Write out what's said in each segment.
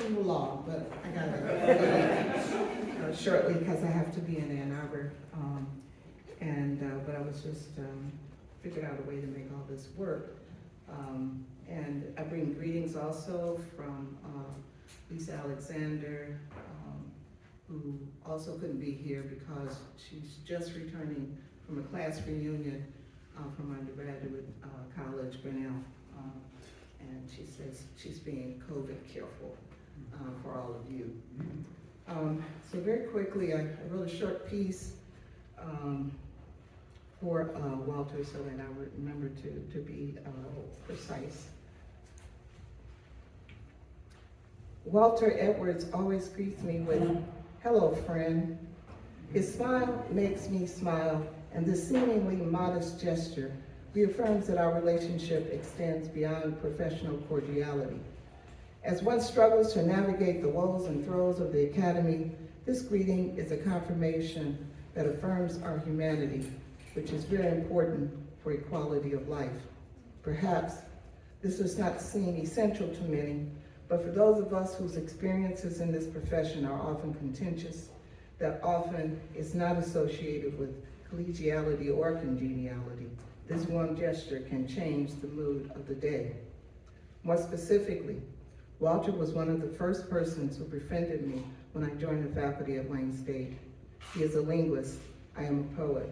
from the law, but I got to shortly because I have to be in Ann Arbor. But I was just figured out a way to make all this work. And I bring greetings also from Lisa Alexander, who also couldn't be here because she's just returning from a class reunion from undergraduate college, Grinnell. And she says she's being COVID careful for all of you. So very quickly, I wrote a short piece for Walter so that I would remember to be precise. Walter Edwards always greets me with, "Hello, friend." His smile makes me smile, and this seemingly modest gesture reaffirms that our relationship extends beyond professional cordiality. As one struggles to navigate the woes and throes of the academy, this greeting is a confirmation that affirms our humanity, which is very important for equality of life. Perhaps this does not seem essential to many, but for those of us whose experiences in this profession are often contentious, that often is not associated with collegiality or congeniality, this warm gesture can change the mood of the day. More specifically, Walter was one of the first persons who befriended me when I joined the faculty at Wayne State. He is a linguist, I am a poet.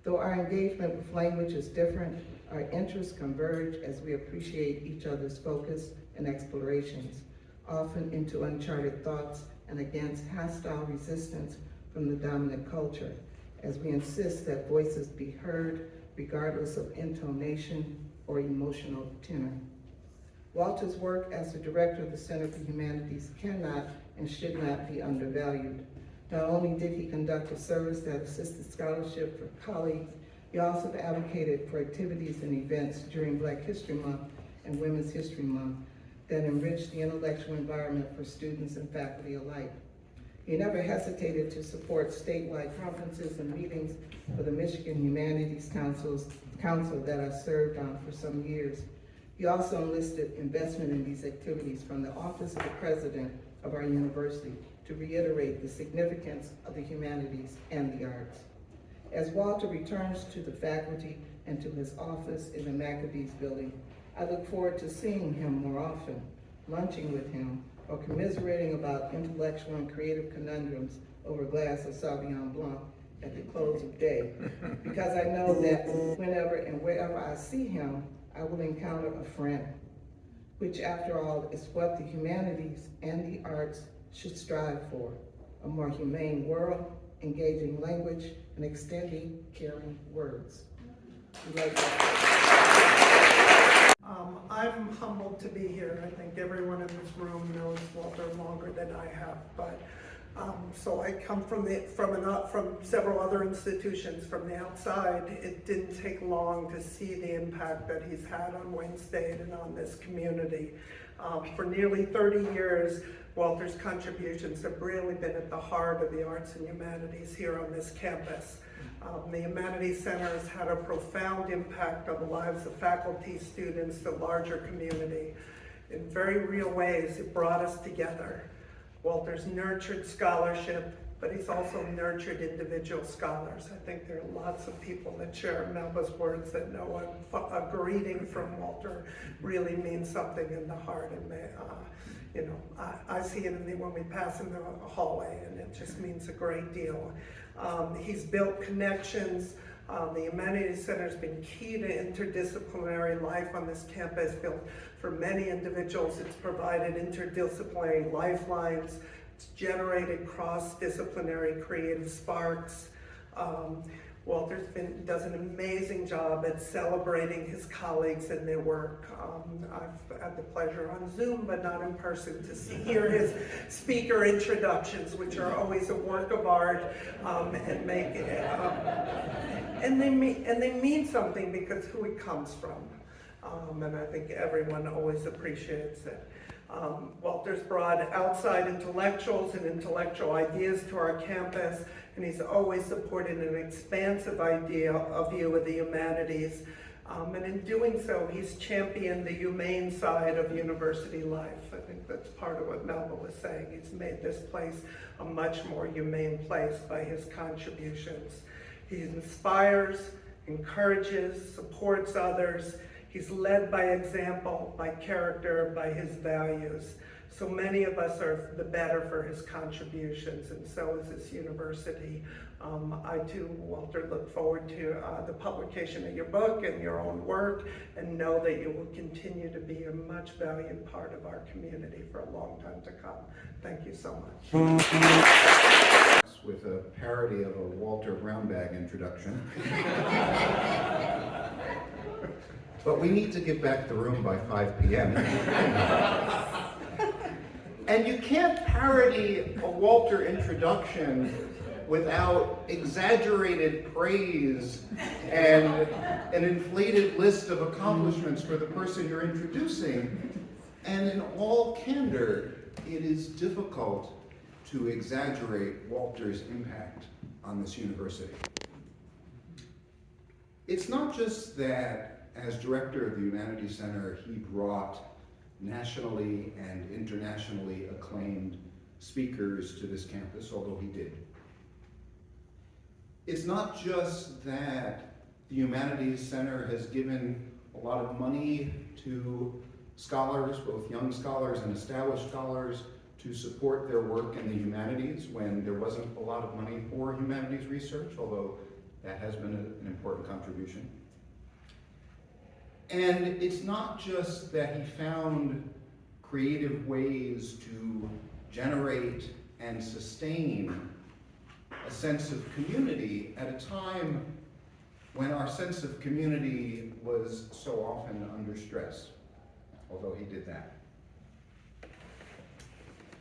Though our engagement with language is different, our interests converge as we appreciate each other's focus and explorations, often into uncharted thoughts and against hostile resistance from the dominant culture, as we insist that voices be heard regardless of intonation or emotional tenor. Walter's work as the director of the Center for Humanities cannot and should not be undervalued. Not only did he conduct a service that assisted scholarship for colleagues, he also advocated for activities and events during Black History Month and Women's History Month that enriched the intellectual environment for students and faculty alike. He never hesitated to support statewide conferences and meetings for the Michigan Humanities Council that I served on for some years. He also enlisted investment in these activities from the Office of the President of our university to reiterate the significance of the humanities and the arts. As Walter returns to the faculty and to his office in the Maccabees building, I look forward to seeing him more often, lunching with him, or commiserating about intellectual and creative conundrums over a glass of Sauvignon Blanc at the close of day, because I know that whenever and wherever I see him, I will encounter a friend, which after all is what the humanities and the arts should strive for: a more humane world, engaging language, and extending caring words. I'm humbled to be here. I think everyone in this room knows Walter longer than I have, but so I come from several other institutions from the outside. It didn't take long to see the impact that he's had on Wayne State and on this community. For nearly 30 years, Walter's contributions have really been at the heart of the arts and humanities here on this campus. The Humanities Center has had a profound impact on the lives of faculty, students, the larger community. In very real ways, it brought us together. Walter's nurtured scholarship, but he's also nurtured individual scholars. I think there are lots of people that share Melba's words that know a greeting from Walter really means something in the heart. And I see it when we pass in the hallway, and it just means a great deal. He's built connections. The Humanities Center has been key to interdisciplinary life on this campus. Built for many individuals, it's provided interdisciplinary lifelines. It's generated cross-disciplinary creative sparks. Walter does an amazing job at celebrating his colleagues and their work. I've had the pleasure on Zoom, but not in person, to hear his speaker introductions, which are always a work of art, and they mean something because who it comes from. And I think everyone always appreciates it. Walter's brought outside intellectuals and intellectual ideas to our campus, and he's always supported an expansive view of the humanities. And in doing so, he's championed the humane side of university life. I think that's part of what Melba was saying. He's made this place a much more humane place by his contributions. He inspires, encourages, supports others. He's led by example, by character, by his values. So many of us are the better for his contributions, and so is this university. I too, Walter, look forward to the publication of your book and your own work, and know that you will continue to be a much valued part of our community for a long time to come. Thank you so much. With a parody of a Walter Brownbag introduction. But we need to get back the room by 5 p.m. And you can't parody a Walter introduction without exaggerated praise and an inflated list of accomplishments for the person you're introducing. And in all candor, it is difficult to exaggerate Walter's impact on this university. It's not just that, as director of the Humanities Center, he brought nationally and internationally acclaimed speakers to this campus, although he did. It's not just that the Humanities Center has given a lot of money to scholars, both young scholars and established scholars, to support their work in the humanities when there wasn't a lot of money for humanities research, although that has been an important contribution. And it's not just that he found creative ways to generate and sustain a sense of community at a time when our sense of community was so often under stress, although he did that.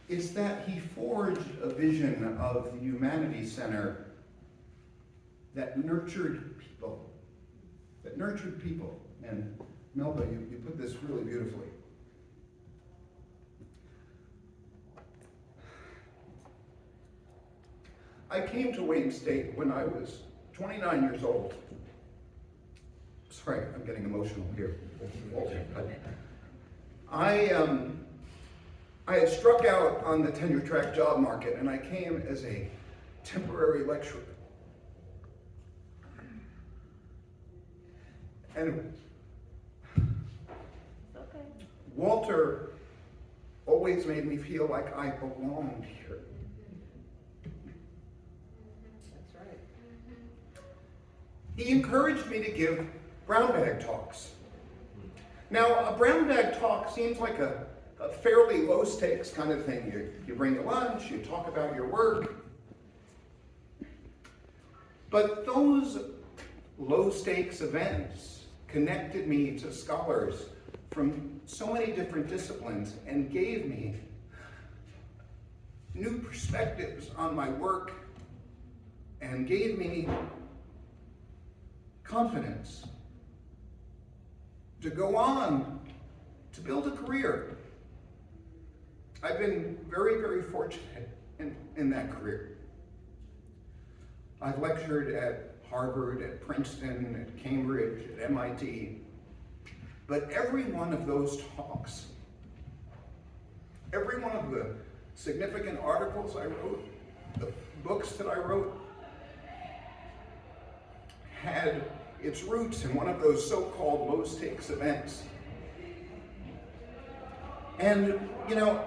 It's that he forged a vision of the Humanities Center that nurtured people. And Melba, you put this really beautifully. I came to Wayne State when I was 29 years old. Sorry, I'm getting emotional here. I had struck out on the tenure track job market, and I came as a temporary lecturer. And Walter always made me feel like I belonged here. That's right. He encouraged me to give brown bag talks. Now, a brown bag talk seems like a fairly low stakes kind of thing. You bring your lunch, you talk about your work. But those low stakes events connected me to scholars from so many different disciplines and gave me new perspectives on my work and gave me confidence to go on to build a career. I've been very, very fortunate in that career. I've lectured at Harvard, at Princeton, at Cambridge, at MIT. But every one of those talks, every one of the significant articles I wrote, the books that I wrote, had its roots in one of those so-called low-stakes events. And, you know,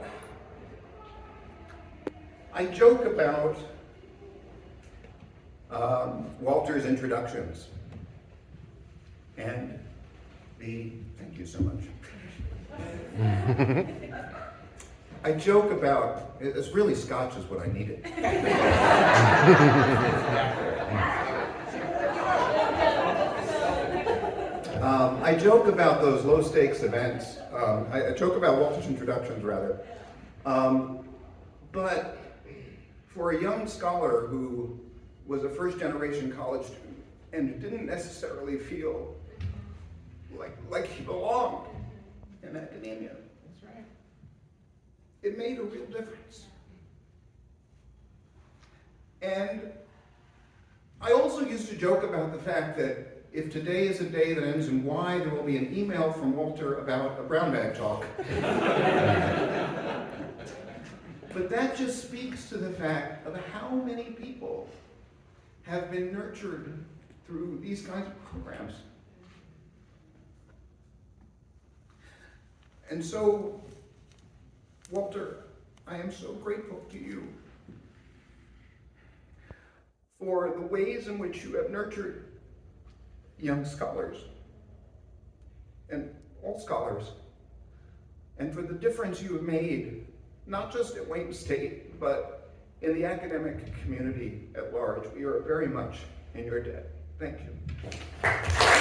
I joke about Walter's introductions and thank you so much. I joke about, it's really Scotch is what I needed. I joke about those low stakes events. I joke about Walter's introductions rather. But for a young scholar who was a first generation college student and didn't necessarily feel like he belonged in academia. That's right. It made a real difference. And I also used to joke about the fact that if today is a day that ends in Y, there will be an email from Walter about a brown bag talk. But that just speaks to the fact of how many people have been nurtured through these kinds of programs. And so, Walter, I am so grateful to you for the ways in which you have nurtured young scholars and all scholars, and for the difference you have made, not just at Wayne State, but in the academic community at large. We are very much in your debt. Thank you.